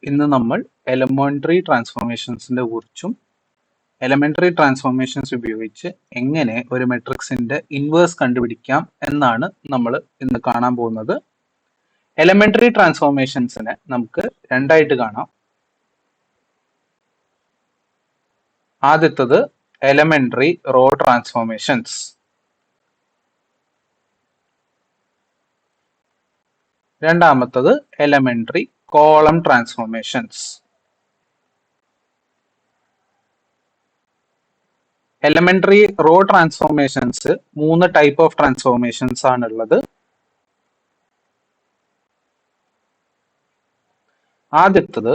ഇന്ന് നമ്മൾ എലമെന്ററി ട്രാൻസ്ഫോർമേഷൻസിന്റെ കുറിച്ചും എലമെന്ററി ട്രാൻസ്ഫോർമേഷൻസ് ഉപയോഗിച്ച് എങ്ങനെ ഒരു മെട്രിക്സിന്റെ ഇൻവേഴ്സ് കണ്ടുപിടിക്കാം എന്നാണ് നമ്മൾ ഇന്ന് കാണാൻ പോകുന്നത്. എലമെന്ററി ട്രാൻസ്ഫോർമേഷൻസിനെ നമുക്ക് രണ്ടായിട്ട് കാണാം. ആദ്യത്തത് എലമെന്ററി റോ ട്രാൻസ്ഫോർമേഷൻസ്. രണ്ടാമത്തത് elementary column transformations. Elementary row transformations 3 type of transformations ആണുള്ളത്. ആദ്യത്തത്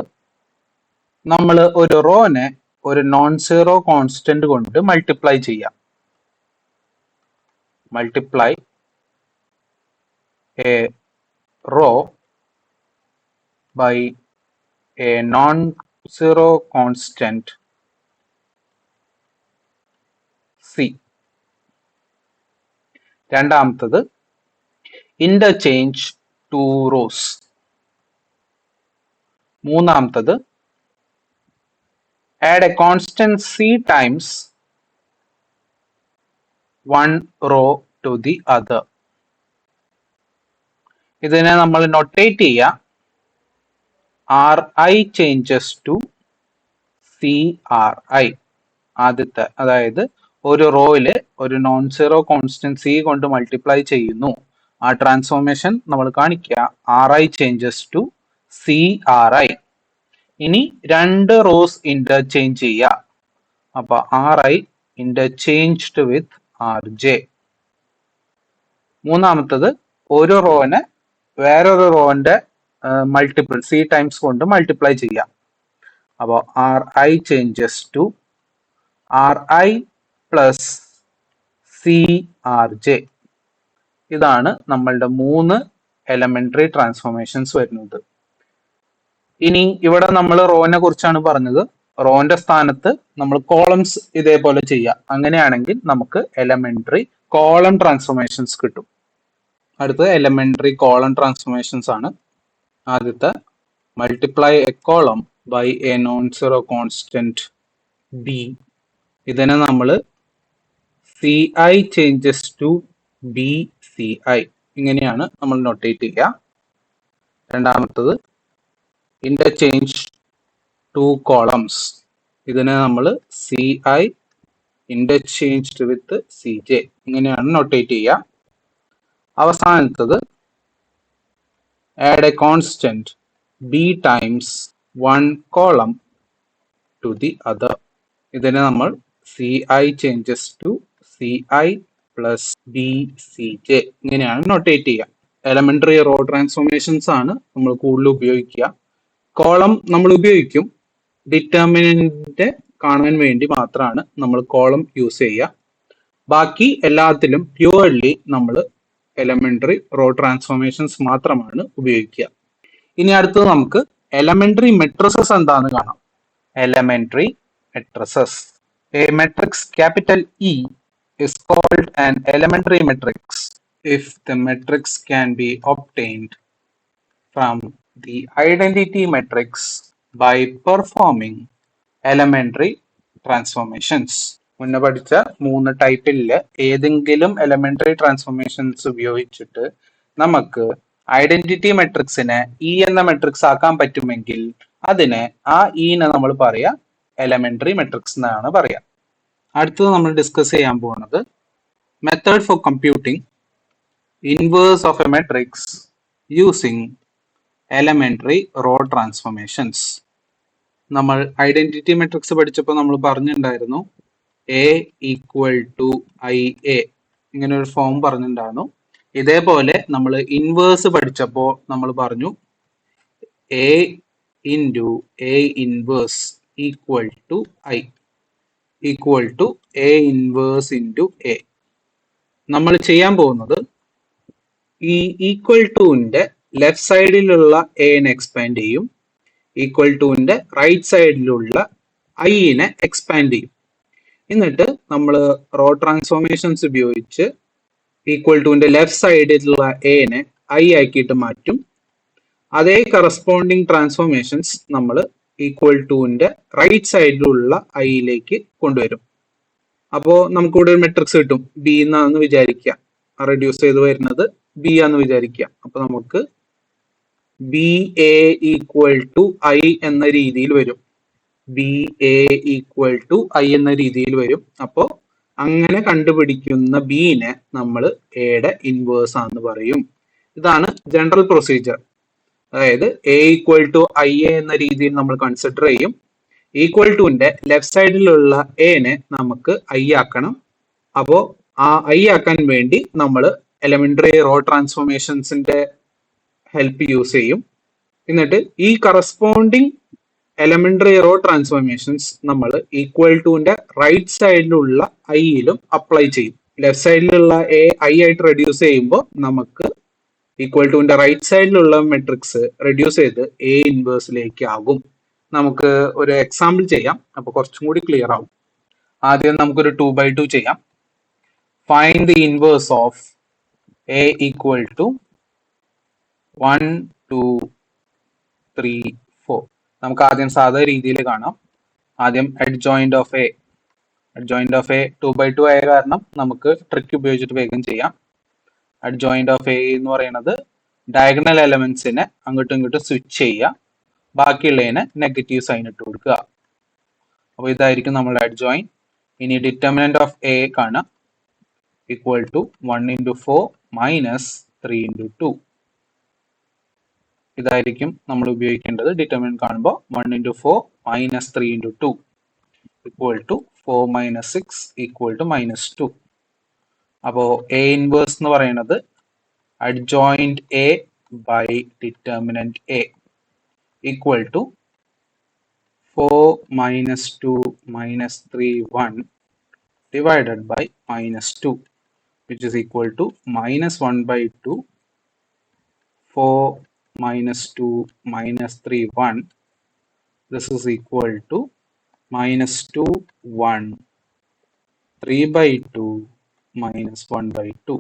നമ്മൾ ഒരു റോനെ ഒരു നോൺ സീറോ കോൺസ്റ്റന്റ് കൊണ്ട് മൾട്ടിപ്ലൈ ചെയ്യാം. Multiply a row by a non zero constant c. രണ്ടാമത്തത് ഇന്റർചേഞ്ച് ടു റോസ്. മൂന്നാമത്തത് add a constant c times one row to the other. ഇതിനെ നമ്മൾ നൊട്ടേറ്റ് ചെയ്യുക ri changes to cri. ആദ്യത്തെ, അതായത് ഒരു റോയില് ഒരു നോൺ സീറോ കോൺസ്റ്റന്റ് സി കൊണ്ട് മൾട്ടിപ്ലൈ ചെയ്യുന്നു. ആ ട്രാൻസ്ഫോർമേഷൻ നമ്മൾ കാണിക്കുക ri changes to cri. ഇനി രണ്ട് റോസ് ഇന്റർചേഞ്ച് ചെയ്യുക. അപ്പൊ ri ഇന്റർചേഞ്ച്ഡ് വിത്ത് rj. മൂന്നാമത്തത് ഒരു റോനെ വേറൊരു റോന്റെ മൾട്ടിപ്പിൾ സി ടൈംസ് കൊണ്ട് മൾട്ടിപ്ലൈ ചെയ്യാം. അപ്പോൾ ri changes to ri plus crj. ഇതാണ് നമ്മളുടെ 3 എലമെന്ററി ട്രാൻസ്ഫോർമേഷൻസ് വരുന്നത്. ഇനി ഇവിടെ നമ്മൾ റോനെ കുറിച്ചാണ് പറഞ്ഞത്. റോന്റെ സ്ഥാനത്ത് നമ്മൾ കോളംസ് ഇതേപോലെ ചെയ്യാം. അങ്ങനെയാണെങ്കിൽ നമുക്ക് എലമെന്ററി കോളം ട്രാൻസ്ഫോർമേഷൻസ് കിട്ടും. അടുത്തത് എലമെന്ററി കോളം ട്രാൻസ്ഫോർമേഷൻസ് ആണ്. ആദ്യത്തെ multiply a column by a non zero constant B. ഇതിനെ നമ്മൾ C I changes to B C I, ഇങ്ങനെയാണ് നമ്മൾ നൊട്ടേറ്റ് ചെയ്യുക. രണ്ടാമത്തത് ഇന്റർചേഞ്ച് ടു കോളംസ്. ഇതിനെ നമ്മൾ C I interchanged with C J, ഇങ്ങനെയാണ് നൊട്ടേറ്റ് ചെയ്യുക. അവസാനത്തത് add a constant b times one column to the other. ഇതിനെ നമ്മൾ C I changes to C I plus B C J, ഇങ്ങനെയാണ് നൊട്ടേറ്റ് ചെയ്യുക. Elementary row transformations ആണ് നമ്മൾ കൂടുതൽ ഉപയോഗിക്കുക. കോളം നമ്മൾ ഉപയോഗിക്കും, ഡിറ്റർമിനന്റ് കാണാൻ വേണ്ടി മാത്രമാണ് നമ്മൾ കോളം യൂസ് ചെയ്യുക. ബാക്കി എല്ലാത്തിലും പ്യുവർലി നമ്മൾ എലമെന്ററി റോ ട്രാൻസ്ഫോർമേഷൻസ് മാത്രമാണ് ഉപയോഗിക്കുക. ഇനി അടുത്തത് നമുക്ക് എലമെന്ററി മെട്രിസസ് എന്താന്ന് കാണാം. Elementary matrices. A matrix capital E is called an elementary matrix if the matrix can be obtained from the identity matrix by performing elementary transformations. മുന്നേ പഠിച്ച 3 ടൈപ്പിലെ ഏതെങ്കിലും എലമെന്ററി ട്രാൻസ്ഫോർമേഷൻസ് ഉപയോഗിച്ചിട്ട് നമുക്ക് ഐഡന്റിറ്റി മെട്രിക്സിനെ ഇ എന്ന matrix ആക്കാൻ പറ്റുമെങ്കിൽ അതിനെ ആ ഇനെ നമ്മൾ പറയാ എലമെന്ററി മെട്രിക്സ് എന്നാണ് പറയാ. അടുത്തത് നമ്മൾ ഡിസ്കസ് ചെയ്യാൻ പോകുന്നത് method for computing inverse of a matrix using elementary row transformations. നമ്മൾ ഐഡന്റിറ്റി മെട്രിക്സ് പഠിച്ചപ്പോൾ നമ്മൾ പറഞ്ഞിട്ടുണ്ടായിരുന്നു A equal to I A, ഇങ്ങനെ ഒരു ഫോം പറഞ്ഞിട്ടുണ്ടായിരുന്നു. ഇതേപോലെ നമ്മൾ ഇൻവേഴ്സ് പഠിച്ചപ്പോൾ നമ്മൾ പറഞ്ഞു A into A inverse equal to I equal to A inverse into A. നമ്മൾ ചെയ്യാൻ പോകുന്നത് ഈ ഈക്വൽ ടുവിന്റെ ലെഫ്റ്റ് സൈഡിലുള്ള എനെ എക്സ്പാൻഡ് ചെയ്യും, ഈക്വൽ ടുവിന്റെ റൈറ്റ് സൈഡിലുള്ള ഐനെ എക്സ്പാൻഡ് ചെയ്യും. എന്നിട്ട് നമ്മൾ റോ ട്രാൻസ്ഫോർമേഷൻസ് ഉപയോഗിച്ച് ഈക്വൽ ടുവിന്റെ ലെഫ്റ്റ് സൈഡിലുള്ള എനെ ഐ ആക്കിയിട്ട് മാറ്റും. അതേ കറസ്പോണ്ടിങ് ട്രാൻസ്ഫോർമേഷൻസ് നമ്മൾ ഈക്വൽ ടുവിന്റെ റൈറ്റ് സൈഡിലുള്ള ഐയിലേക്ക് കൊണ്ടുവരും. അപ്പോൾ നമുക്കിവിടെ ഒരു മെട്രിക്സ് കിട്ടും. ബി എന്നാന്ന് വിചാരിക്കുക, റെഡ്യൂസ് ചെയ്ത് വരുന്നത് ബി ആന്ന് വിചാരിക്കുക. അപ്പൊ നമുക്ക് B A equal to I എന്ന രീതിയിൽ വരും. B A equal to I എന്ന രീതിയിൽ വരും. അപ്പോൾ അങ്ങനെ കണ്ടുപിടിക്കുന്ന ബിനെ നമ്മൾ എയുടെ ഇൻവേഴ്സ് ആണെന്ന് പറയും. ഇതാണ് ജനറൽ പ്രൊസീജിയർ. അതായത് A equal to I A എന്ന രീതിയിൽ നമ്മൾ കൺസിഡർ ചെയ്യും. ഈക്വൽ ടുവിന്റെ ലെഫ്റ്റ് സൈഡിലുള്ള എനെ നമുക്ക് ഐ ആക്കണം. അപ്പോൾ ആ ഐ ആക്കാൻ വേണ്ടി നമ്മൾ എലമെന്ററി റോ ട്രാൻസ്ഫോർമേഷൻസിന്റെ ഹെൽപ്പ് യൂസ് ചെയ്യും. എന്നിട്ട് ഈ കറസ്പോണ്ടിങ് എലമെന്ററി റോ ട്രാൻസ്ഫോർമേഷൻസ് നമ്മൾ ഈക്വൽ ടുവിന്റെ റൈറ്റ് സൈഡിലുള്ള ഐയിലും അപ്ലൈ ചെയ്യും. ലെഫ്റ്റ് സൈഡിലുള്ള എ ഐ ആയിട്ട് റെഡ്യൂസ് ചെയ്യുമ്പോൾ നമുക്ക് ഈക്വൽ ടുവിന്റെ റൈറ്റ് സൈഡിലുള്ള മെട്രിക്സ് റെഡ്യൂസ് ചെയ്ത് എ ഇൻവേഴ്സിലേക്ക് ആകും. നമുക്ക് ഒരു എക്സാമ്പിൾ ചെയ്യാം, അപ്പൊ കുറച്ചും കൂടി ക്ലിയർ ആവും. ആദ്യം നമുക്കൊരു 2/2 ചെയ്യാം. Find the inverse of A equal to 1 2 3 4. നമുക്ക് ആദ്യം സാധാരണ രീതിയിൽ കാണാം. ആദ്യം adjoint of A. Adjoint of A 2/2 ആയ കാരണം നമുക്ക് ട്രിക്ക് ഉപയോഗിച്ചിട്ട് വേഗം ചെയ്യാം. അഡ്ജോയിന്റ് ഓഫ് എ എന്ന് പറയുന്നത് ഡയഗണൽ എലമെന്റ്സിനെ അങ്ങോട്ടും ഇങ്ങോട്ടും സ്വിച്ച് ചെയ്യുക, ബാക്കിയുള്ളതിനെ നെഗറ്റീവ് സൈൻ ഇട്ട് കൊടുക്കുക. അപ്പോൾ ഇതായിരിക്കും നമ്മുടെ അഡ്ജോയിന്റ്. ഇനി ഡിറ്റർമിനന്റ് ഓഫ് എ കാണാം. Equal to 1 into 4 minus 3 into 2. ഇതായിരിക്കും നമ്മൾ ഉപയോഗിക്കേണ്ടത്. ഡിറ്റർമിനന്റ് കാണുമ്പോൾ 1 into 4 minus 3 into 2 equal to 4 minus 6 equal to -2. അപ്പോൾ എ ഇൻവേഴ്സ് എന്ന് പറയുന്നത് adjoint A by determinant A equal to 4 minus 2 minus 3 1 divided by -2, which is equal to -1/2. 4 minus 2 minus 3 1. This is equal to -2 1. 3/2 minus 1/2.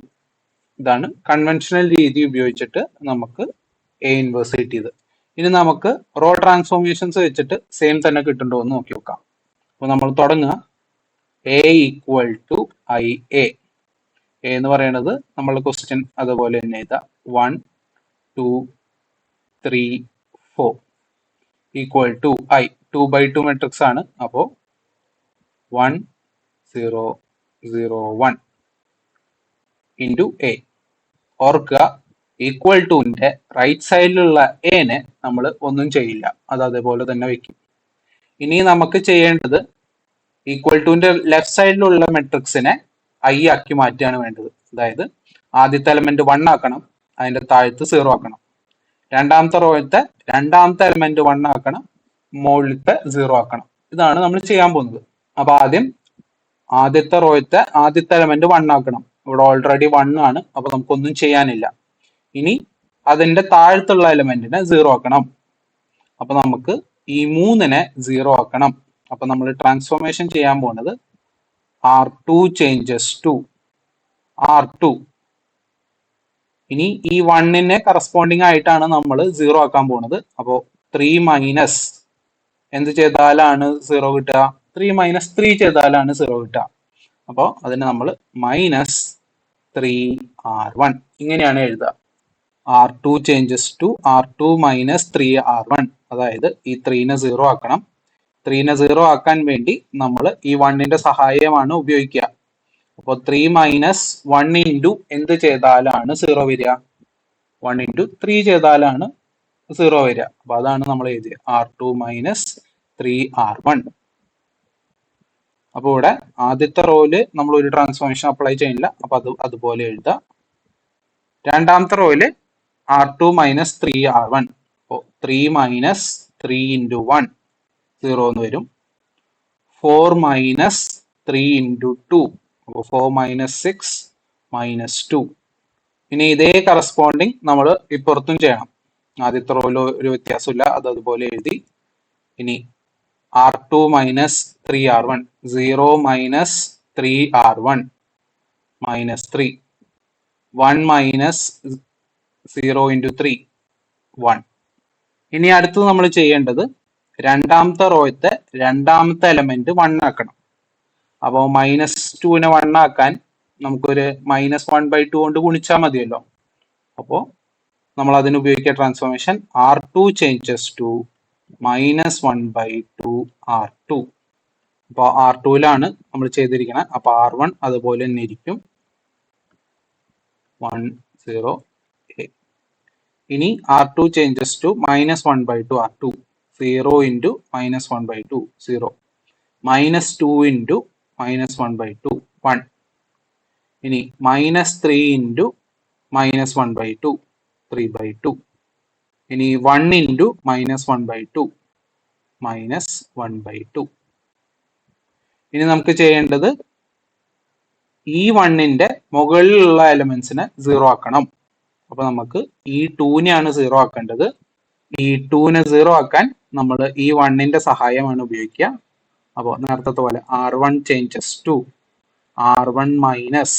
ഇതാണ് conventional രീതി ഉപയോഗിച്ചിട്ട് നമുക്ക് A inverse കിട്ടിയത്. ഇനി നമുക്ക് റോ ട്രാൻസ്ഫോർമേഷൻസ് വെച്ചിട്ട് സെയിം തന്നെ കിട്ടുന്നുണ്ടോ എന്ന് നോക്കി നോക്കാം. അപ്പോൾ നമ്മൾ തുടങ്ങുക. A equal to I A. A എന്ന് പറയുന്നത് നമ്മളുടെ ക്വസ്റ്റ്യൻ അതുപോലെ തന്നെ എഴുതാം. 1 2 3 4 ഈക്വൽ ടു ഐ. 2/2 മെട്രിക്സ് ആണ്. അപ്പോൾ 1 0 0 1 ഇൻറ്റു എ. ഓർക്കുക, ഈക്വൽ ടുവിന്റെ റൈറ്റ് സൈഡിലുള്ള എനെ നമ്മൾ ഒന്നും ചെയ്യില്ല, അത് അതേപോലെ തന്നെ വെക്കും. ഇനി നമുക്ക് ചെയ്യേണ്ടത് ഈക്വൽ ടുവിന്റെ ലെഫ്റ്റ് സൈഡിലുള്ള മെട്രിക്സിനെ ഐ ആക്കി മാറ്റുകയാണ് വേണ്ടത്. അതായത് ആദ്യത്തെ എലമെന്റ് 1 ആക്കണം, അതിന്റെ താഴത്ത് 0 ആക്കണം. രണ്ടാമത്തെ റോയിലത്തെ രണ്ടാമത്തെ എലമെന്റ് 1 ആക്കണം, മുകളിലത്തെ 0 ആക്കണം. ഇതാണ് നമ്മൾ ചെയ്യാൻ പോകുന്നത്. അപ്പൊ ആദ്യത്തെ റോയിലത്തെ ആദ്യത്തെ എലമെന്റ് 1 ആക്കണം. ഇവിടെ ഓൾറെഡി 1 ആണ്, അപ്പൊ നമുക്കൊന്നും ചെയ്യാനില്ല. ഇനി അതിന്റെ താഴത്തുള്ള എലമെന്റിനെ 0 ആക്കണം. അപ്പൊ നമുക്ക് ഈ 3നെ 0 ആക്കണം. അപ്പൊ നമ്മൾ ട്രാൻസ്ഫോർമേഷൻ ചെയ്യാൻ പോകുന്നത് R2 changes to R2. ഇനി ഈ 1നെ കറസ്പോണ്ടിങ് ആയിട്ടാണ് നമ്മൾ 0 ആക്കാൻ പോകുന്നത്. അപ്പോൾ 3 മൈനസ് എന്ത് ചെയ്താലാണ് 0 കിട്ടുക? 3 മൈനസ് 3 ചെയ്താലാണ് 0 കിട്ടുക. അപ്പോൾ അതിന് നമ്മൾ -3R1 ഇങ്ങനെയാണ് എഴുതുക. R2 changes to R2 minus 3R1. അതായത് ഈ 3നെ 0 ആക്കണം. 3നെ 0 ആക്കാൻ വേണ്ടി നമ്മൾ ഈ 1ന്റെ സഹായമാണ് ഉപയോഗിക്കുക. അപ്പോൾ 3 മൈനസ് 1 ഇൻറ്റു എന്ത് ചെയ്താലാണ് 0 വരിക? 1 ഇൻറ്റു 3 ചെയ്താലാണ് 0 വരിക. അപ്പൊ അതാണ് നമ്മൾ എഴുതിയത്, R2 മൈനസ് 3R1. അപ്പൊ ഇവിടെ ആദ്യത്തെ റോയില് നമ്മൾ ഒരു ട്രാൻസ്ഫോർമേഷൻ അപ്ലൈ ചെയ്യുന്നില്ല, അപ്പൊ അതുപോലെ എഴുതാം. രണ്ടാമത്തെ റോയില് R2 മൈനസ് 3R1. അപ്പോൾ 3 മൈനസ് 3 ഇൻറ്റു 1 0 എന്ന് വരും. 4 മൈനസ് 3 ഇൻറ്റു 2. അപ്പോൾ 4 മൈനസ് 6 മൈനസ് 2. ഇനി ഇതേ കറസ്പോണ്ടിങ് നമ്മൾ ഇപ്പുറത്തും ചെയ്യണം. ആദ്യത്തെ റോയിൽ ഒരു വ്യത്യാസമില്ല, അത് അതുപോലെ എഴുതി. ഇനി R2 minus 3R1. 0 minus 3R1 minus 3. 1 minus 0 into 3 1. ഇനി അടുത്തത് നമ്മൾ ചെയ്യേണ്ടത് രണ്ടാമത്തെ റോയത്തെ രണ്ടാമത്തെ എലമെന്റ് 1 ആക്കണം. അപ്പോൾ -2നെ 1 ആക്കാൻ നമുക്കൊരു -1/2 കൊണ്ട് ഗുണിച്ചാൽ മതിയല്ലോ. അപ്പോൾ നമ്മൾ അതിന് ഉപയോഗിക്കുക transformation R2 changes to -1/2 R2. അപ്പോൾ R2ലാണ് നമ്മൾ ചെയ്തിരിക്കുന്നത്. അപ്പൊ R1 അതുപോലെ തന്നെ ഇരിക്കും 1 0. ഇനി R2 changes to -1/2 R2. 0 into -1/2 0. -2 into -1/2 1. ഇനി -3 ഇൻറ്റു -1/2 3/2. ഇനി 1 ഇൻറ്റു -1/2 -1/2. ഇനി നമുക്ക് ചെയ്യേണ്ടത് ഈ 1ന്റെ മുകളിലുള്ള എലമെന്റ്സിനെ 0 ആക്കണം. അപ്പൊ നമുക്ക് ഈ 2നെയാണ് 0 ആക്കേണ്ടത്. ഈ 2നെ 0 ആക്കാൻ നമ്മൾ ഈ 1ന്റെ സഹായമാണ് ഉപയോഗിക്കുക. അപ്പോൾ നേരത്തെ പോലെ R1 changes to R1 minus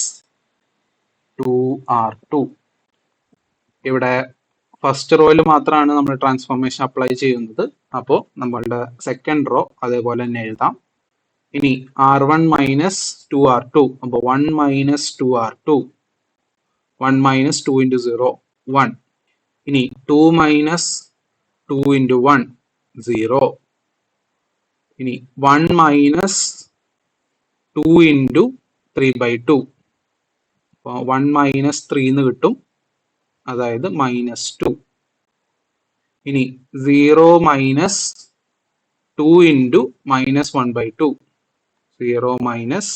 2R2. ഇവിടെ ഫസ്റ്റ് റോയിൽ മാത്രമാണ് നമ്മൾ ട്രാൻസ്ഫോർമേഷൻ അപ്ലൈ ചെയ്യുന്നത്. അപ്പോൾ നമ്മളുടെ സെക്കൻഡ് റോ അതേപോലെ തന്നെ എഴുതാം. ഇനി R1 മൈനസ് 2R2. അപ്പോൾ 1 മൈനസ് 2R2. 1 minus 2 into 0 1. ഇനി 2 മൈനസ് 2 ഇൻറ്റു 1 0. ഇനി 1 മൈനസ് 2 ഇൻറ്റു 3/2. അപ്പോൾ 1 മൈനസ് 3 എന്ന് കിട്ടും, അതായത് -2. ഇനി 0 minus 2 into -1/2. 0 minus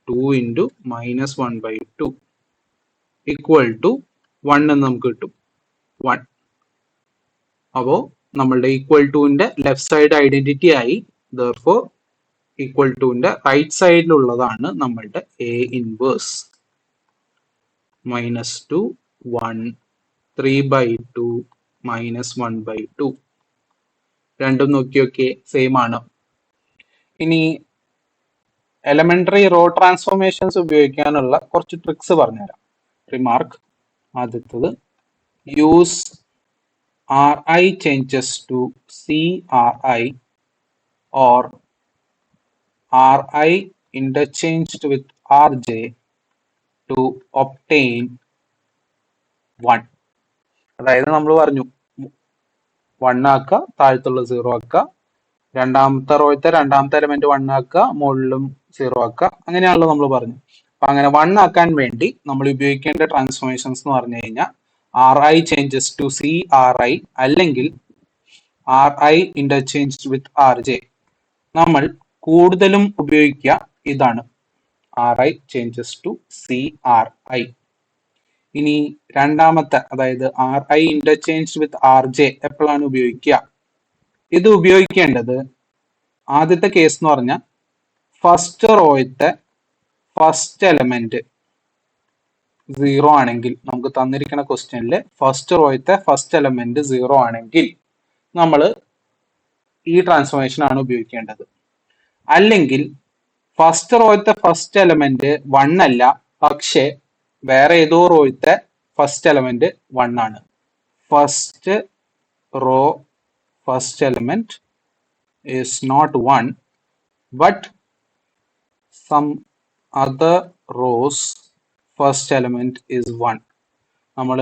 2 into -1/2 equal to 1 എന്ന് നമുക്ക് കിട്ടും 1. അപ്പോൾ നമ്മളുടെ ഈക്വൽ ടുവിന്റെ ലെഫ്റ്റ് സൈഡ് ഐഡന്റിറ്റി ആയി. therefore ഈക്വൽ ടുവിന്റെ റൈറ്റ് സൈഡിലുള്ളതാണ് നമ്മളുടെ A ഇൻവേഴ്സ്. -2 1 3/2 -1/2. രണ്ടും നോക്കിയൊക്കെ സെയിം ആണ്. ഇനി എലമെന്ററി റോ ട്രാൻസ്ഫോർമേഷൻസ് ഉപയോഗിക്കാനുള്ള കുറച്ച് ട്രിക്സ് പറഞ്ഞുതരാം. റിമാർക്ക് ആദ്യത്തത്, use Ri changes to Cri or Ri interchanged with Rj to obtain 1. അതായത് നമ്മൾ പറഞ്ഞു 1 ആക്കുക, താഴത്തുള്ള 0 ആക്കുക, രണ്ടാമത്തെ റോയത്തെ രണ്ടാമത്തെ എലമെന്റ് 1 ആക്കുക, മുകളിലും 0 ആക്കുക, അങ്ങനെയാണല്ലോ നമ്മൾ പറഞ്ഞു. അപ്പൊ അങ്ങനെ 1 ആക്കാൻ വേണ്ടി നമ്മൾ ഉപയോഗിക്കേണ്ട ട്രാൻസ്ഫോർമേഷൻസ് എന്ന് പറഞ്ഞു കഴിഞ്ഞാൽ Ri ചേഞ്ചസ് ടു Cri അല്ലെങ്കിൽ Ri ഇന്റർചേഞ്ച്ഡ് വിത്ത് Rj. നമ്മൾ കൂടുതലും ഉപയോഗിക്കുക ഇതാണ്, Ri ചേഞ്ചസ് ടു Cri. ഇനി രണ്ടാമത്തെ, അതായത് Ri ഇന്റർചേഞ്ച്ഡ് വിത്ത് Rj എപ്പോഴാണ് ഉപയോഗിക്കുക? ഇത് ഉപയോഗിക്കേണ്ടത് ആദ്യത്തെ കേസ് എന്ന് പറഞ്ഞാൽ ഫസ്റ്റ് റോയത്തെ ഫസ്റ്റ് എലമെന്റ് 0 ആണെങ്കിൽ, നമുക്ക് തന്നിരിക്കുന്ന ക്വസ്റ്റ്യനിൽ ഫസ്റ്റ് റോയത്തെ ഫസ്റ്റ് എലമെന്റ് 0 ആണെങ്കിൽ നമ്മൾ ഈ ട്രാൻസ്ഫോർമേഷൻ ആണ് ഉപയോഗിക്കേണ്ടത്. അല്ലെങ്കിൽ ഫസ്റ്റ് റോയത്തെ ഫസ്റ്റ് എലമെന്റ് 1 അല്ല, പക്ഷെ വേറെ ഏതോ റോയത്തെ ഫസ്റ്റ് എലമെന്റ് 1 ആണ്. First row first element is not 1 but some other rows first element is 1. നമ്മൾ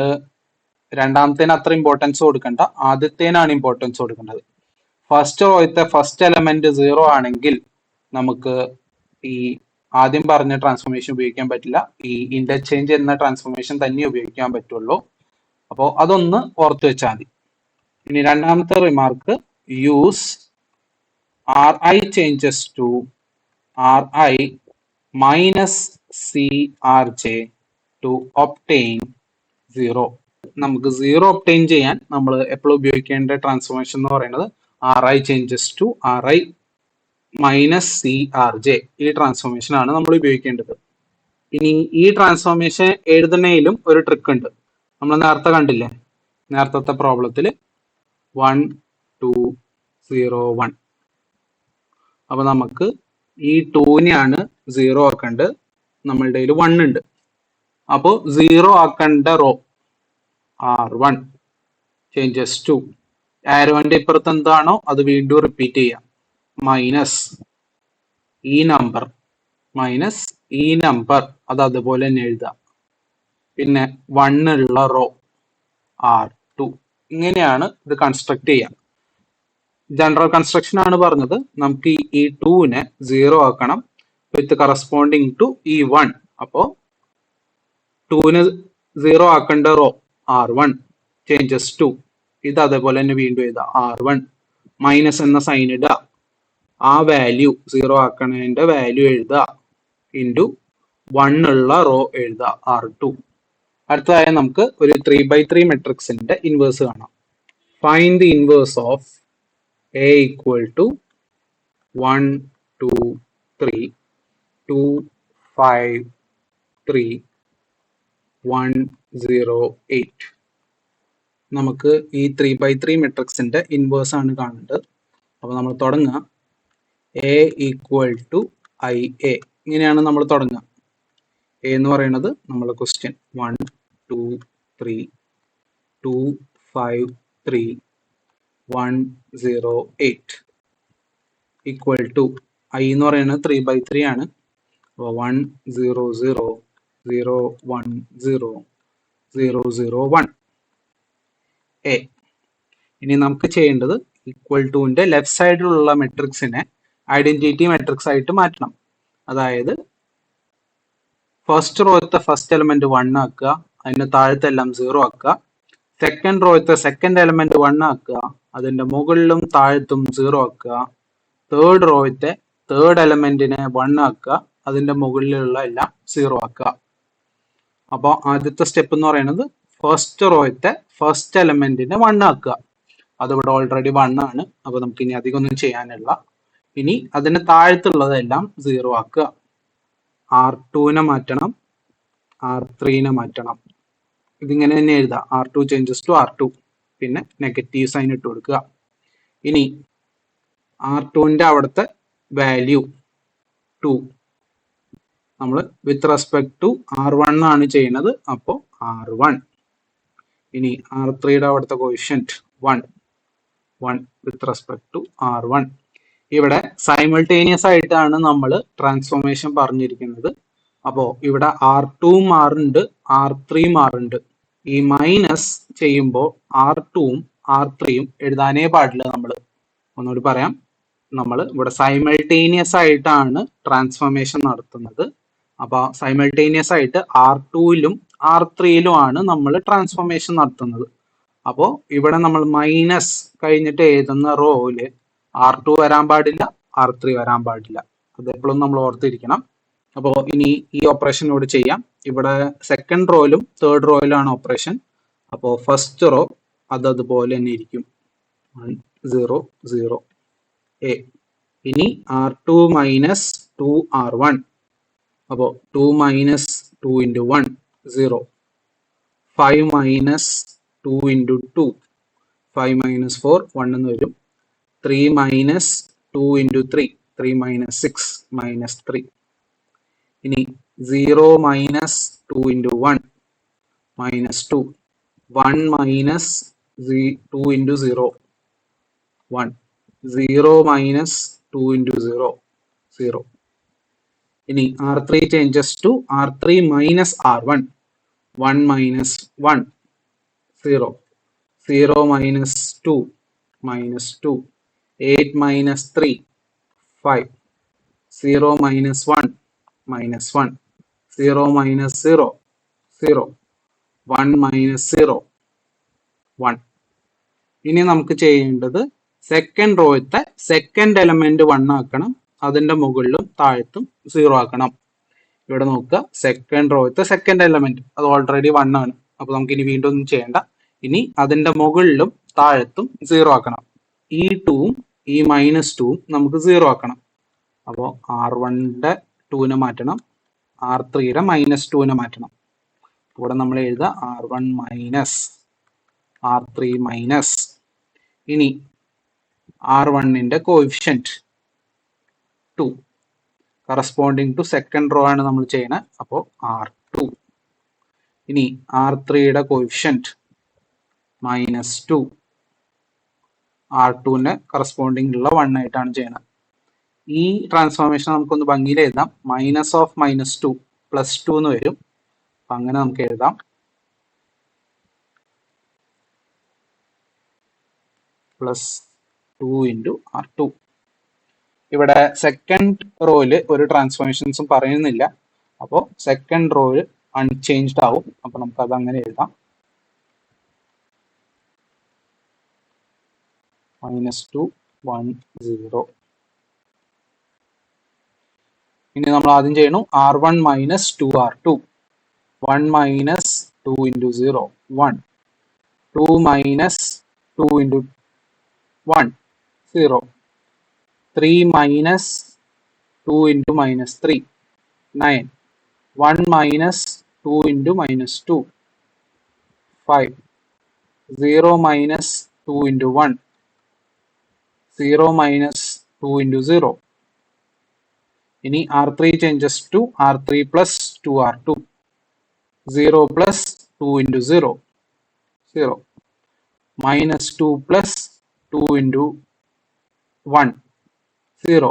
രണ്ടാമത്തേന് അത്ര ഇമ്പോർട്ടൻസ് കൊടുക്കണ്ട, ആദ്യത്തേനാണ് ഇമ്പോർട്ടൻസ് കൊടുക്കേണ്ടത്. ഫസ്റ്റ് റോയത്തെ ഫസ്റ്റ് എലമെന്റ് 0 ആണെങ്കിൽ നമുക്ക് ഈ ആദ്യം പറഞ്ഞ ട്രാൻസ്ഫോർമേഷൻ ഉപയോഗിക്കാൻ പറ്റില്ല. ഈ ഇന്റർചേഞ്ച് എന്ന ട്രാൻസ്ഫോർമേഷൻ തന്നെ ഉപയോഗിക്കാൻ പറ്റുള്ളൂ. അപ്പോൾ അതൊന്ന് ഓർത്ത് വെച്ചാൽ മതി. ഇനി രണ്ടാമത്തെ remark, use Ri changes to Ri minus Crj to obtain 0. നമുക്ക് 0 ഒപ്റ്റെയിൻ ചെയ്യാൻ നമ്മൾ എപ്പോഴും ഉപയോഗിക്കേണ്ട ട്രാൻസ്ഫോർമേഷൻ എന്ന് പറയുന്നത് Ri changes to Ri minus Crj. ഈ ട്രാൻസ്ഫോർമേഷൻ ആണ് നമ്മൾ ഉപയോഗിക്കേണ്ടത്. ഇനി ഈ ട്രാൻസ്ഫോർമേഷൻ എഴുതുന്നതിലും ഒരു ട്രിക്ക് ഉണ്ട്. നമ്മൾ നേരത്തെ കണ്ടില്ലേ, നേരത്തെ പ്രോബ്ലത്തിൽ 1 2 0 1. അപ്പൊ നമുക്ക് ഈ 2നെയാണ് 0 ആക്കേണ്ടത്. നമ്മളുടെ 1 ഉണ്ട്. അപ്പോൾ 0 ആക്കേണ്ട റോ R1 ചേഞ്ചസ് ടു ആരോന്റെ ഇപ്പുറത്ത് എന്താണോ അത് വീണ്ടും റിപ്പീറ്റ് ചെയ്യാം. മൈനസ് ഈ നമ്പർ അത് അതുപോലെ തന്നെ എഴുതാം. പിന്നെ 1 ഉള്ള റോ R2. ഇങ്ങനെയാണ് ഇത് കൺസ്ട്രക്ട് ചെയ്യാം. ജനറൽ കൺസ്ട്രക്ഷൻ ആണ് പറഞ്ഞത്. നമുക്ക് ഈ 2നെ 0 ആക്കണം വിത്ത് കറസ്പോണ്ടിങ് ടു ഈ 1. അപ്പോ 2നെ 0 ആക്കേണ്ട റോ R1 ചേഞ്ചസ് 2. ഇത് അതേപോലെ തന്നെ വീണ്ടും എഴുതാം. R1 മൈനസ് എന്ന സൈൻ ഇടുക, ആ വാല്യൂ 0 ആക്കണതിന്റെ വാല്യൂ എഴുതുക, ഇൻറ്റു 1 ഉള്ള റോ എഴുതുക R2. അടുത്തതായി നമുക്ക് ഒരു 3x3 മെട്രിക്സിന്റെ ഇൻവേഴ്സ് കാണാം. Find the inverse of A equal to 1, 2, 3, 2, 5, 3, 1, 0, 8. നമുക്ക് ഈ 3x3 മെട്രിക്സിന്റെ ഇൻവേഴ്സ് ആണ് കാണേണ്ടത്. അപ്പൊ നമ്മൾ തുടങ്ങുക A ഈക്വൽ ടു IA. ഇങ്ങനെയാണ് നമ്മൾ തുടങ്ങുക. A എന്ന് പറയുന്നത് നമ്മളെ ക്വസ്റ്റ്യൻ 1, 2, 3, 2, 5, 3, 1, 0, 8 ഈക്വൽ ടു I എന്ന് പറയുന്നത് 3x3 ആണ്. അപ്പോൾ 1, 0, 0, 0, 1, 0, 0, 0, 1 A. ഇനി നമുക്ക് ചെയ്യേണ്ടത് ഈക്വൽ ടുവിന്റെ ലെഫ്റ്റ് സൈഡിലുള്ള മെട്രിക്സിനെ ഐഡന്റിറ്റി മെട്രിക്സ് ആയിട്ട് മാറ്റണം. അതായത് ഫസ്റ്റ് റോയത്തെ ഫസ്റ്റ് എലമെന്റ് 1 ആക്കുക, അതിന്റെ താഴത്തെ എല്ലാം 0 ആക്കുക. സെക്കൻഡ് റോയത്തെ സെക്കൻഡ് എലമെന്റ് 1 ആക്കുക, അതിന്റെ മുകളിലും താഴത്തും 0 ആക്കുക. തേർഡ് റോയത്തെ തേർഡ് എലമെന്റിനെ 1 ആക്കുക, അതിന്റെ മുകളിലുള്ള എല്ലാം 0 ആക്കുക. അപ്പോൾ ആദ്യത്തെ സ്റ്റെപ്പ് എന്ന് പറയുന്നത് ഫസ്റ്റ് റോയത്തെ ഫസ്റ്റ് എലമെന്റിനെ 1 ആക്കുക. അതിവിടെ ഓൾറെഡി 1 ആണ്. അപ്പൊ നമുക്ക് ഇനി അധികം ഒന്നും ചെയ്യാനില്ല. ഇനി അതിന് താഴത്തുള്ളതെല്ലാം 0 ആക്കുക. R2നെ മാറ്റണം, R3നെ മാറ്റണം. ഇതിങ്ങനെ തന്നെ എഴുതാം. R2 changes to R2. പിന്നെ നെഗറ്റീവ് സൈൻ ഇട്ട് കൊടുക്കുക. ഇനി R2ന്റെ അവിടുത്തെ വാല്യൂ 2 നമ്മൾ വിത്ത് റെസ്പെക്ട് ടു R1 ആണ് ചെയ്യുന്നത്. അപ്പോൾ R1. ഇനി R3യുടെ അവിടുത്തെ quotient 1 with respect to R1. ഇവിടെ സൈമിൾട്ടേനിയസ് ആയിട്ടാണ് നമ്മൾ ട്രാൻസ്ഫോർമേഷൻ പറഞ്ഞിരിക്കുന്നത്. അപ്പോൾ ഇവിടെ R2 മാറുന്നുണ്ട്, R3 മാറുന്നുണ്ട്. ഈ മൈനസ് ചെയ്യുമ്പോൾ R2ഉം R3യും എഴുതാനേ പാടില്ല. നമ്മൾ ഒന്നുകൂടി പറയാം, നമ്മൾ ഇവിടെ സൈമിൾട്ടേനിയസ് ആയിട്ടാണ് ട്രാൻസ്ഫോർമേഷൻ നടത്തുന്നത്. അപ്പൊ സൈമിൾട്ടേനിയസ് ആയിട്ട് R2ലും R3ലും ആണ് നമ്മൾ ട്രാൻസ്ഫോർമേഷൻ നടത്തുന്നത്. അപ്പോൾ ഇവിടെ നമ്മൾ മൈനസ് കഴിഞ്ഞിട്ട് എഴുതുന്ന റോയില് R2 വരാൻ പാടില്ല, R3 വരാൻ പാടില്ല. അത് എപ്പോഴും നമ്മൾ ഓർത്തിരിക്കണം. അപ്പോൾ ഇനി ഈ ഓപ്പറേഷൻ ഇവിടെ ചെയ്യാം. ഇവിടെ സെക്കൻഡ് റോയിലും തേർഡ് റോയിലാണ് ഓപ്പറേഷൻ. അപ്പോൾ ഫസ്റ്റ് റോ അത് അതുപോലെ തന്നെ ഇരിക്കും, 1, 0, 0 A. ഇനി R2 മൈനസ് 2R1. അപ്പോൾ 2 minus 2 into 1 0. 5 minus 2 into 2 5 minus 4 1 എന്ന് വരും. 3 മൈനസ് 2 ഇൻറ്റു 3 3 മൈനസ് 6 മൈനസ് 3. ഇനി 0 minus 2 into 1 minus 2. 1 minus 2 into 0 1. 0 minus 2 into 0 0. ഇനി R3 changes to R3 minus R1. 1 minus 1 0. 0 minus 2 minus 2. 8 minus 3 5. 0 minus 1 minus 1. 0 minus 0 0. 1 minus 0 1. ഇനി നമുക്ക് ചെയ്യേണ്ടത് second റോയത്തെ second element 1 ആക്കണം, അതിന്റെ മുകളിലും താഴത്തും 0 ആക്കണം. ഇവിടെ നോക്കുക, സെക്കൻഡ് റോയത്തെ സെക്കൻഡ് എലമെന്റ് അത് ഓൾറെഡി 1 ആണ്. അപ്പൊ നമുക്ക് ഇനി വീണ്ടും ഒന്നും ചെയ്യേണ്ട. ഇനി അതിന്റെ മുകളിലും താഴത്തും 0 ആക്കണം. ഈ 2ഉം ഈ മൈനസ് 2ഉം നമുക്ക് 0 ആക്കണം. അപ്പോൾ R1ന്റെ 2നെ മാറ്റണം, R3യുടെ മൈനസ് 2നെ മാറ്റണം. ഇവിടെ നമ്മൾ എഴുതുക R1 മൈനസ് R3 മൈനസ്. ഇനി R1ന്റെ coefficient 2 corresponding to second row ആണ് നമ്മൾ ചെയ്യുന്നത്. അപ്പോൾ R2. ഇനി R3യുടെ കോഎഫിഷ്യന്റ് -2 R2ന് കറസ്പോണ്ടിങ് ഉള്ള 1 ആയിട്ടാണ് ചെയ്യുന്നത്. ഈ ട്രാൻസ്ഫോർമേഷൻ നമുക്കൊന്ന് ഭംഗിയിൽ എഴുതാം. മൈനസ് ഓഫ് -2 +2 എന്ന് വരും. അപ്പൊ അങ്ങനെ നമുക്ക് എഴുതാം. +2 × R2. ഇവിടെ സെക്കൻഡ് റോയില് ഒരു ട്രാൻസ്ഫോർമേഷൻസും പറയുന്നില്ല. അപ്പോൾ സെക്കൻഡ് റോയിൽ അൺചേഞ്ച്ഡ് ആവും. അപ്പൊ നമുക്ക് അത് അങ്ങനെ എഴുതാം. -2 1 0. ഇനി നമ്മൾ ആദ്യം ചെയ്യണു R1 - 2R2. 1 - 2 × 0 1. 2 - 2 × 1 0. 3 - 2 × -3 9. 1 - 2 × -2 5. 0 - 2 × 1 0 - 2 × 0. ഇനി R3 changes to R3 + 2R2. 0 + 2 × 0 0. -2 + 2 × 1 0.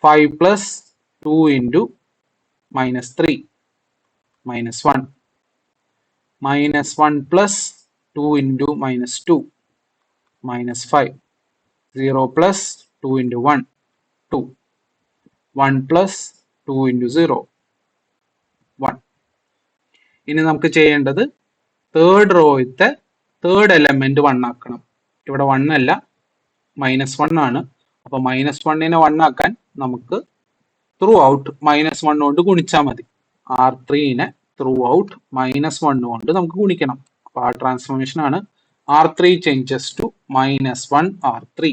5 + 2 × -3 -1. -1 + 2 × -2 -5. 0 + 2 × 1 2. 1 + 2 × 0 1. ഇനി നമുക്ക് ചെയ്യേണ്ടത് തേർഡ് റോയിലത്തെ തേർഡ് എലമെന്റ് 1 ആക്കണം. ഇവിടെ 1 അല്ല, -1 ആണ്. അപ്പൊ -1നെ 1 ആക്കാൻ നമുക്ക് ത്രൂ ഔട്ട് -1 കൊണ്ട് ഗുണിച്ചാൽ മതി. R3നെ ത്രൂ ഔട്ട് -1 കൊണ്ട് നമുക്ക് ഗുണിക്കണം. അപ്പൊ ആ ട്രാൻസ്ഫോർമേഷൻ ആണ് R3 changes to -1 R3.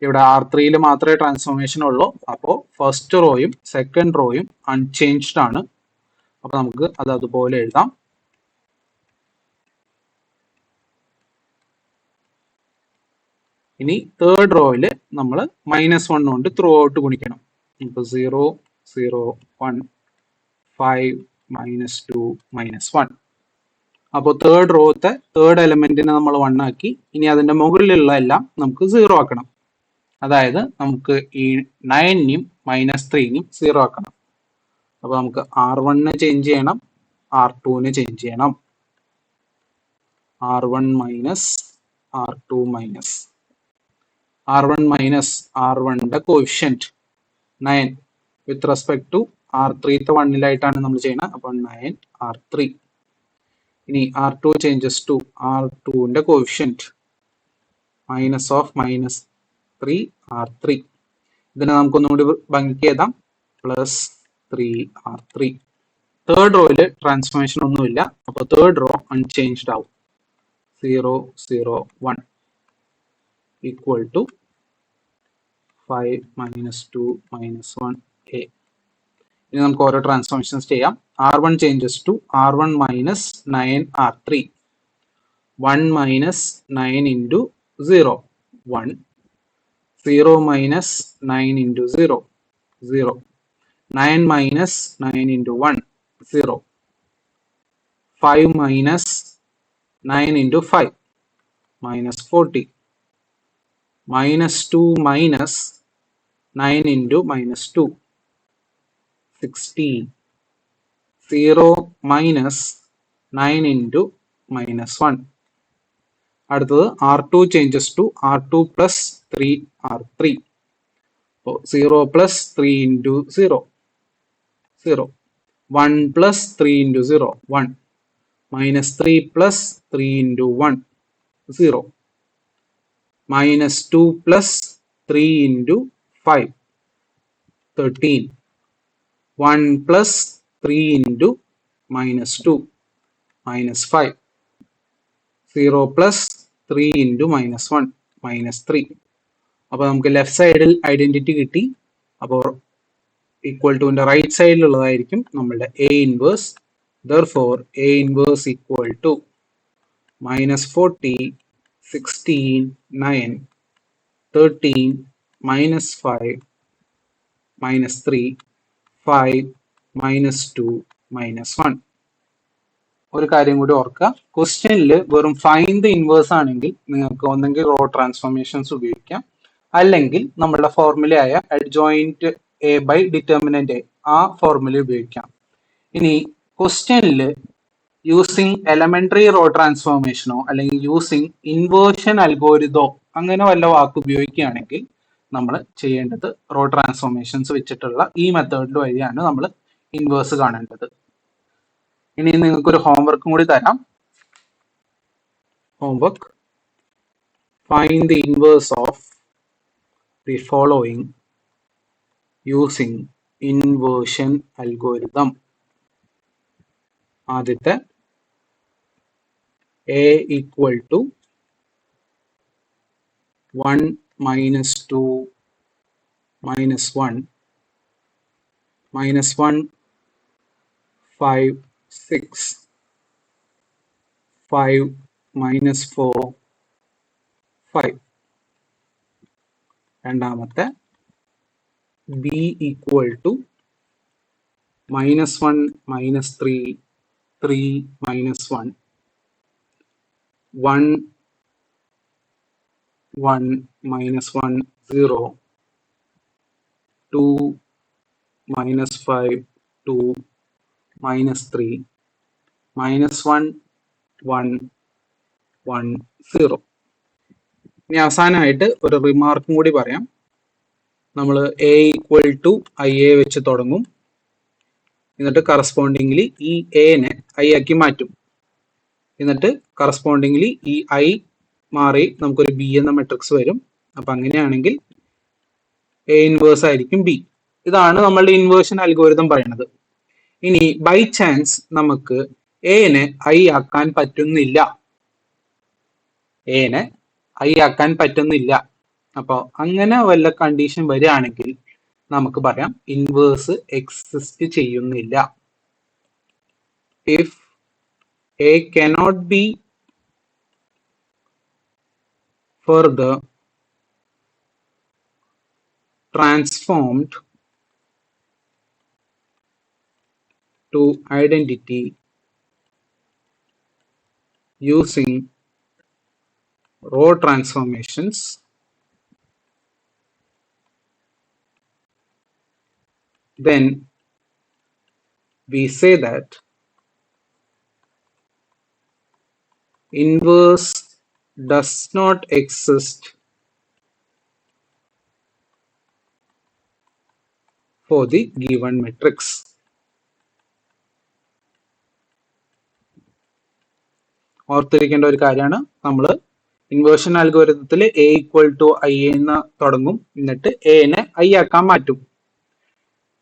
ഇവിടെ R3യിൽ മാത്രമേ ട്രാൻസ്ഫോർമേഷൻ ഉള്ളൂ. അപ്പോൾ ഫസ്റ്റ് റോയും സെക്കൻഡ് റോയും അൺചേഞ്ച്ഡ് ആണ്. അപ്പൊ നമുക്ക് അത് അതുപോലെ എഴുതാം. ഇനി തേർഡ് റോയില് നമ്മൾ -1 കൊണ്ട് ത്രൂ ഔട്ട് ഗുണിക്കണം. ഇപ്പൊ 0 0 1 5 -2 -1. അപ്പോൾ തേർഡ് റോത്തെ തേർഡ് എലമെന്റിനെ നമ്മൾ 1 ആക്കി. ഇനി അതിന്റെ മുകളിലുള്ള എല്ലാം നമുക്ക് 0 ആക്കണം. അതായത് നമുക്ക് ഈ 9നെയും -3നെയും 0 ആക്കണം. അപ്പൊ നമുക്ക് R1നെ ചേഞ്ച് ചെയ്യണം, R2നെ ചേഞ്ച് ചെയ്യണം. R1 - R2 R1 - R1ന്റെ കോഎഫിഷ്യന്റ് 9 വിത്ത് റെസ്പെക്ട് ടു R3ത്തെ 1ലായിട്ടാണ് നമ്മൾ ചെയ്യുന്നത്. അപ്പൊ 9 R3. ഇനി R2 changes to R2ന്റെ coefficient -3 R3. ഇതിനെ നമുക്കൊന്നുകൂടി ഭംഗിക്ക് എഴുതാം. +3 R3. തേർഡ് റോയില് ട്രാൻസ്ഫോർമേഷൻ ഒന്നുമില്ല. അപ്പൊ തേർഡ് റോ അൺചേഞ്ച്ഡ് ആവും. 0 0 1 equal to 5 -2 -1 A. ഇനി നമുക്ക് ഓരോ ട്രാൻസ്ഫോർമേഷൻസ് ചെയ്യാം. R1 changes to R1 - 9 R3. 1 - 9 × 0 1. 0 - 9 × 0 0. 9 - 9 × 1 0. 5 - 9 × 5 -40. -2 - 9 × -2 16. 0 - 9 × -1. അടുത്തത് R2 changes to R2 + 3 R3. 0 + 3 × 0 0. 1 + 3 × 0 1. -3 + 3 × 1 0. -2 + 3 × 5 13. 1 + 3 × -2 -5. 0 + 3 × -1 -3. അപ്പൊ നമുക്ക് ലെഫ്റ്റ് സൈഡിൽ ഐഡന്റിറ്റി കിട്ടി. അപ്പോൾ ഈക്വൽ ടുവിന്റെ റൈറ്റ് സൈഡിലുള്ളതായിരിക്കും നമ്മളുടെ A inverse. Therefore A inverse equal to -40 16 9 13 -5 -3 5 -2 -1. ഒരു കാര്യം കൂടി ഓർക്കുക, ക്വസ്റ്റ്യനിൽ വെറും ഫൈൻഡ് ദ ഇൻവേഴ്സ് ആണെങ്കിൽ നിങ്ങൾക്ക് ഒന്നെങ്കിൽ റോ ട്രാൻസ്ഫോർമേഷൻസ് ഉപയോഗിക്കാം, അല്ലെങ്കിൽ നമ്മളുടെ ഫോർമുലയായ adjoint A by determinant A, ആ ഫോർമുല ഉപയോഗിക്കാം. ഇനി ക്വസ്റ്റ്യനിൽ യൂസിങ് എലമെന്ററി റോ ട്രാൻസ്ഫോർമേഷനോ അല്ലെങ്കിൽ യൂസിങ് ഇൻവേർഷൻ അൽഗോരിതോ അങ്ങനെ വല്ല വാക്ക് ഉപയോഗിക്കുകയാണെങ്കിൽ നമ്മൾ ചെയ്യേണ്ടത് റോ ട്രാൻസ്ഫോർമേഷൻസ് വെച്ചിട്ടുള്ള ഈ മെത്തേഡിൽ വഴിയാണ് നമ്മൾ ഇൻവേഴ്സ് കാണേണ്ടത്. ഇനി നിങ്ങൾക്കൊരു ഹോംവർക്കും കൂടി തരാം. Homework: find the inverse of the following using inversion algorithm. ആദ്യത്തെ a equal to 1 minus 2 minus 1 minus 1 5 6 5 minus 4 5. രണ്ടാമത്തെ b equal to minus 1 minus 3 3 minus 1 1 1 minus 1 0 2 minus 5 2 minus 3 minus 1 1 1 0. ഇനി അവസാനമായിട്ട് ഒരു റിമാർക്കും കൂടി പറയാം. നമ്മൾ a equal to I A വെച്ച് തുടങ്ങും, എന്നിട്ട് കറസ്പോണ്ടിങ്ലി ഈ എനെ ഐ ആക്കി മാറ്റും, എന്നിട്ട് കറസ്പോണ്ടിങ്ലി ഈ ഐ മാറി നമുക്കൊരു ബി എന്ന മെട്രിക്സ് വരും. അപ്പൊ അങ്ങനെയാണെങ്കിൽ എ ഇൻവേഴ്സ് ആയിരിക്കും ബി. ഇതാണ് നമ്മളുടെ ഇൻവേർഷൻ അൽഗോരിതം പറയുന്നത്. ഇനി ബൈ ചാൻസ് നമുക്ക് എനെ ഐ ആക്കാൻ പറ്റുന്നില്ല, എനെ ഐ ആക്കാൻ പറ്റുന്നില്ല. അപ്പോൾ അങ്ങനെ വല്ല കണ്ടീഷൻ വരികയാണെങ്കിൽ നമുക്ക് പറയാം ഇൻവേഴ്സ് എക്സിസ്റ്റ് ചെയ്യുന്നില്ല. If A cannot be further transformed to identity using row transformations, then we say that inverse does not exist for the given matrix. ഓർത്തിരിക്കേണ്ട ഒരു കാര്യമാണ്, നമ്മൾ ഇൻവേർഷൻ അൽഗോരിതത്തിൽ എ ഈക്വൽ ടു ഐ എന്ന് തുടങ്ങും, എന്നിട്ട് എനെ ഐ ആക്കാൻ മാറ്റും.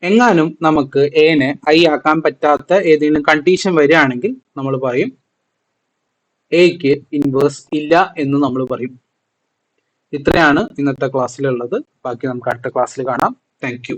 എങ്ങാനും നമുക്ക് എനെ ഐ ആക്കാൻ പറ്റാത്ത ഏതെങ്കിലും കണ്ടീഷൻ വരികയാണെങ്കിൽ നമ്മൾ പറയും എക്ക് ഇൻവേഴ്സ് ഇല്ല എന്ന് നമ്മൾ പറയും. ഇത്രയാണ് ഇന്നത്തെ ക്ലാസ്സിലുള്ളത്. ബാക്കി നമുക്ക് അടുത്ത ക്ലാസ്സിൽ കാണാം. Thank you.